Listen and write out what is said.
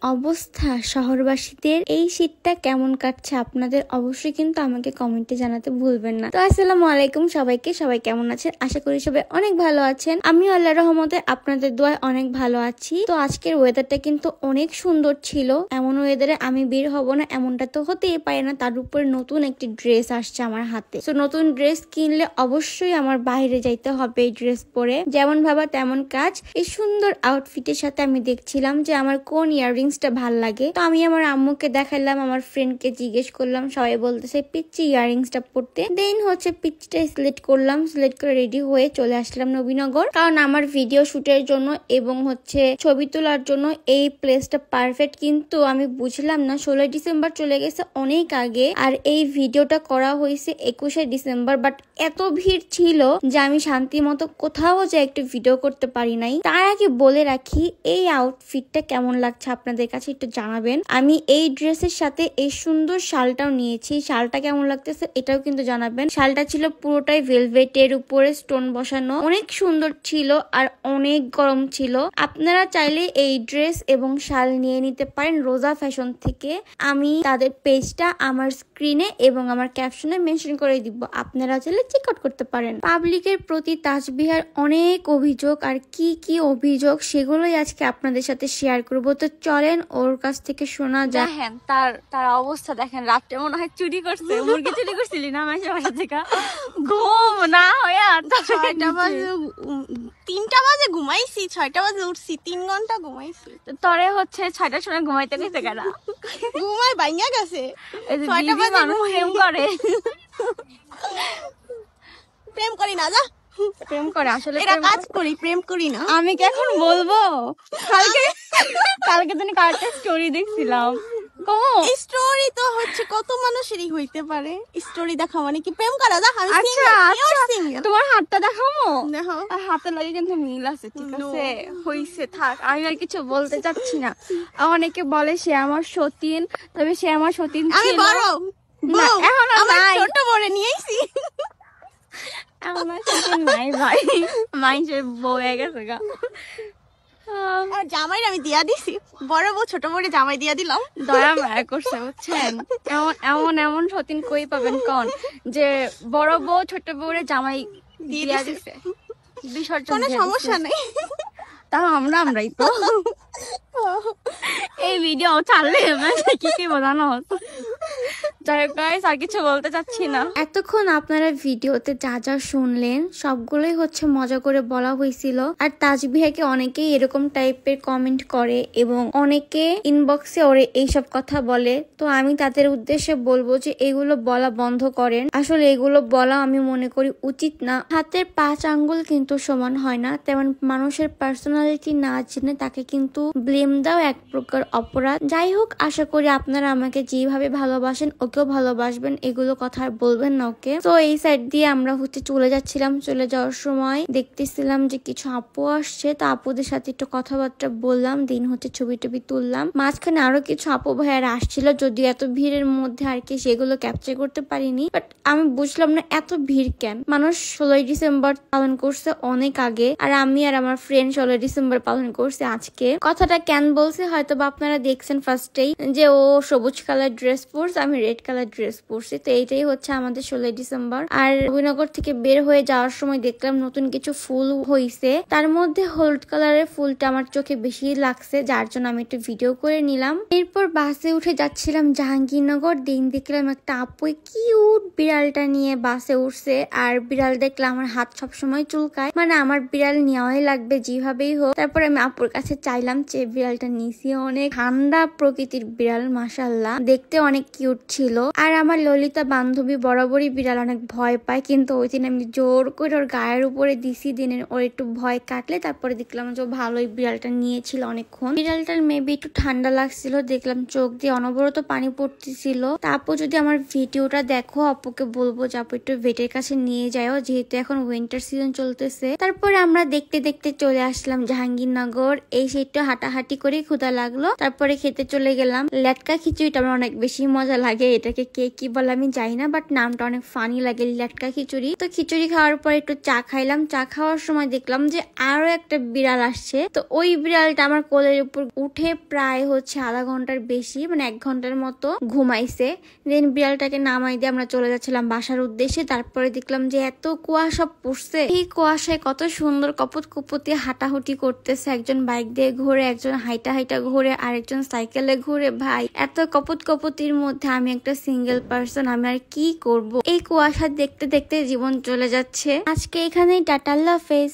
অবস্থা শহরবাসীদের, এই শীতটা কেমন কাটছে আপনাদের অবশ্যই কিন্তু আমাকে কমেন্টে জানাতে ভুলবেন না। তো আসসালামু আলাইকুম সবাইকে, সবাই কেমন আছেন? আশা করি সবাই অনেক ভালো আছেন। আমি আল্লাহর রহমতে আপনাদের দোয়ায় অনেক ভালো আছি। তো আজকের ওয়েদারটা কিন্তু অনেক সুন্দর ছিল। এমন ওয়েদারে আমি বের হব না এমনটা তো হতেই পারে না। তার উপরে নতুন একটি ড্রেস আসছে আমার হাতে। তো নতুন ড্রেস কিনলে অবশ্যই আমার বাইরে যাইতে হবে এই ড্রেস পরে। যেমন ভাবা তেমন কাজ। এই সুন্দর আউটফিটের সাথে আমি দেখছিলাম যে আমার কোন ইয়াররিংসটা ভাল লাগে। তো আমি আমার আম্মুকে দেখাইলাম, আমার ফ্রেন্ডকে জিজ্ঞেস করলাম, সবাই বলতেছে পিচ্চি ইয়াররিংসটা পড়তে। দেন হচ্ছে পিচ্চিটা সিলেক্ট করলাম, সিলেক্ট করে রেডি হয়ে চলে আসলাম নবীনগর। কারণ আমার ভিডিও শুটের জন্য এবং হচ্ছে ছবি তোলার জন্য এই প্লেসটা পারফেক্ট। কিন্তু আমি বুঝলাম না 16 ডিসেম্বর চলে গেছে অনেক আগে, আর এই ভিডিওটা করা হয়েছে 21 ডিসেম্বর। বাট এত ভিড় ছিল যে আমি শান্তি মতো কোথাও যে একটু ভিডিও করতে পারি নাই। তার আগে বলে রাখি, এই আউটফিটটা কেমন লাগছে আপনাদের কাছে একটু জানাবেন। আমি এই ড্রেসের সাথে এই সুন্দর শালটাও নিয়েছি, শালটা কেমন লাগতেছে এটাও কিন্তু জানাবেন। শালটা ছিল পুরোটাই ভেলভেটের উপরে স্টোন বসানো, অনেক সুন্দর ছিল আর অনেক গরম ছিল। আপনারা চাইলে এই ড্রেস এবং শাল নিয়ে নিতে পারেন রোজা ফ্যাশন থেকে। আমি তাদের পেজটা আমার স্ক্রিনে এবং আমার ক্যাপশনে মেনশন করে দিব, আপনারা চাইলে চেক আউট করতে পারেন। পাবলিকের প্রতি তাসবিহার অনেক অভিযোগ, আর কি কি অভিযোগ সেগুলোই আজকে আপনাদের সাথে শেয়ার করব। তো চলেন ওর কাছ থেকে শোনা যায়। দেখেন তার অবস্থা দেখেন, রাত্রে মনে হয় চুরি করছে, মুরগি চুরি করছিলি না মানুষের বাসা থেকে, ঘুম না হয়ে 3টা বাজে ঘুমাইছি, 6টা বাজে উঠছি, 3 ঘন্টা ঘুমাইছি। তরে হচ্ছে 6টার সময় ঘুমাইতে গেছে কেন? ঘুমাই ভাঙা গেছে। 6টা বাজে মানুষ প্রেম করে, প্রেম করি না, যা প্রেম করে আসলে এটা কাজ করি, প্রেম করি না। আমি কি এখন বলবো? কালকে তুমি কালকে স্টোরি দেখছিলাম। স্টোরি তো হচ্ছে কত মানুষেরই হইতে পারে, স্টোরি দেখা মানে কি প্রেম করা? যা আমি আচ্ছা তোমার হাতটা দেখাবো, দেখো হাতের লাগে কিন্তু মিল আছে, ঠিক আছে হইছে থাক, আমি আর কিছু বলতে চাচ্ছি না। অনেকে বলে সে আমার সতীন, তবে সে আমার সতীন আমি ছিল বড় না, এখন আমার নাই, ছোট বড় নিয়ে আইছি। আমার সতীন নাই ভাই, মাইন্ডের বউ হয়ে গেছে গা। আর জামাই আমি দিয়া দিছি, বড় বউ ছোট বড় জামাই দিয়া দিলাম। দয়া মায়া করছে বুঝছেন। এমন এমন সতীন কই পাবেন কোন যে বড় বউ ছোট বউরে জামাই দিয়া দিছে, বিসর্জন কোনো সমস্যা নেই। তাও আমরাই তো এই ভিডিও ছাড়লে কি কি বোঝানো হতো। যাই হোক গাইস, আর কিছু বলতে চাচ্ছি না। এতক্ষণ আপনারা ভিডিওতে যা যা শুনলেন সবগুলোই হচ্ছে মজা করে বলা হয়েছিল। আর তাজবিহাকে অনেকেই এরকম টাইপের কমেন্ট করে এবং অনেকে ইনবক্সে ওরে এইসব কথা বলে। তো আমি তাদের উদ্দেশ্যে বলবো যে এগুলো বলা বন্ধ করেন। আসলে এগুলো বলা আমি মনে করি উচিত না। হাতের 5 আঙ্গুল কিন্তু সমান হয় না, তেমন মানুষের পার্সোনালিটি না জেনে তাকে কিন্তু ব্লেম দাও এক প্রকার অপরাধ। যাই হোক, আশা করি আপনারা আমাকে যেভাবে ভালোবাসেন ওকেও ভালোবাসবেন, এগুলো কথা আর বলবেন না ওকে। তো এই সাইড দিয়ে আমরা হচ্ছে চলে যাচ্ছিলাম। চলে যাওয়ার সময় দেখতেছিলাম যে কিছু আপু আসছে, তো আপুদের সাথে একটু কথাবার্তা বললাম, দিন হচ্ছে ছবি টবি তুললাম। মাঝখানে আরো কিছু আপু ভাইয়ারা আসছিল, যদিও এত ভিড়ের মধ্যে আর কি সেগুলো ক্যাপচার করতে পারিনি। বাট আমি বুঝলাম না এত ভিড় কেন। মানুষ 16 ডিসেম্বর পালন করছে অনেক আগে, আর আমি আর আমার ফ্রেন্ড 16 ডিসেম্বর পালন করছে আজকে। কথাটা কেন বলছে হয়তো বা আপনারা দেখছেন ফার্স্টেই, যে ও সবুজ কালার ড্রেস পরছে, আমি রেড কালার ড্রেস পরছি। তো এইটাই হচ্ছে আমাদের 16 ডিসেম্বর। আর নবীনগর থেকে বের হয়ে যাওয়ার সময় দেখলাম নতুন কিছু ফুল হইছে, তার মধ্যে হলুদ কালারের ফুলটা আমার চোখে বেশি লাগছে, যার জন্য আমি একটু ভিডিও করে নিলাম। এরপর বাসে উঠে যাচ্ছিলাম জাহাঙ্গীরনগর। দিন দেখলাম একটা আপু কিউট বিড়ালটা নিয়ে বাসে উঠছে, আর বিড়াল দেখলে আমার হাত সবসময় চুলকায়, মানে আমার বিড়াল নেওয়াই লাগবে যেভাবেই হোক। তারপর আমি আপুর কাছে চাইলাম যে বিড়ালটা নিছি, অনেক ঠান্ডা প্রকৃতির বিড়াল, মাশাআল্লাহ দেখতে অনেক কিউট ছিল। আর আমার ললিতা বান্ধবী বরাবরই বিড়াল অনেক ভয় পায়, কিন্তু ওই দিন আমি জোর করে ওর গায়ের উপরে দিছি, দিনে ওর একটু ভয় কাটলে তারপরে দেখলাম যে ভালোই বিড়ালটা নিয়েছিল অনেকক্ষণ। বিড়ালটার মেবি একটু ঠান্ডা লাগছিল, দেখলাম চোখ দিয়ে অনবরত পানি পড়তেছিল। তা আপু যদি আমার ভিডিওটা দেখো, আপুকে বলবো যে আপু একটু ভেটের কাছে নিয়ে যাও, যেহেতু এখন উইন্টার সিজন চলতেছে। তারপরে আমরা দেখতে দেখতে চলে আসলাম জাহাঙ্গীরনগর। এই সেটটা হাঁটাহাঁটি করে ক্ষুধা লাগলো, তারপরে খেতে চলে গেলাম। লেটকা খিচুড়িটা আমার অনেক বেশি মজা লাগে, এটাকে কে কি বলে আমি জানি না, বাট নামটা অনেক ফানি লাগে, লেটকা খিচুড়ি। তো খিচুড়ি খাওয়ার পর একটু চা খাইলাম। চা খাওয়ার সময় দেখলাম যে আরো একটা বিড়াল আসছে। তো ওই বিড়ালটা আমার কোলের উপর উঠে প্রায় হচ্ছে আধা ঘন্টার বেশি, মানে 1 ঘন্টার মতো ঘুমাইছে। দেন বিড়ালটাকে নামাই দিয়ে আমরা চলে যাচ্ছিলাম বাসার উদ্দেশ্যে। তারপরে দেখলাম যে এত কুয়াশা পড়ছে, এই কুয়াশায় কত সুন্দর কপত কুপতি হাঁটাহুটি করতেছে, একজন বাইক দিয়ে ঘুরে, একজন হাইটা হাইটা ঘুরে, আরেকজন সাইকেলে ঘুরে। ভাই এত কপত কপতির মধ্যে আমি একটা সিঙ্গেল পার্সন, আমি আর কি করব? এই কুয়াশা দেখতে দেখতে জীবন চলে যাচ্ছে। আজকে এখানেই টাটা, আল্লাহ হাফেজ।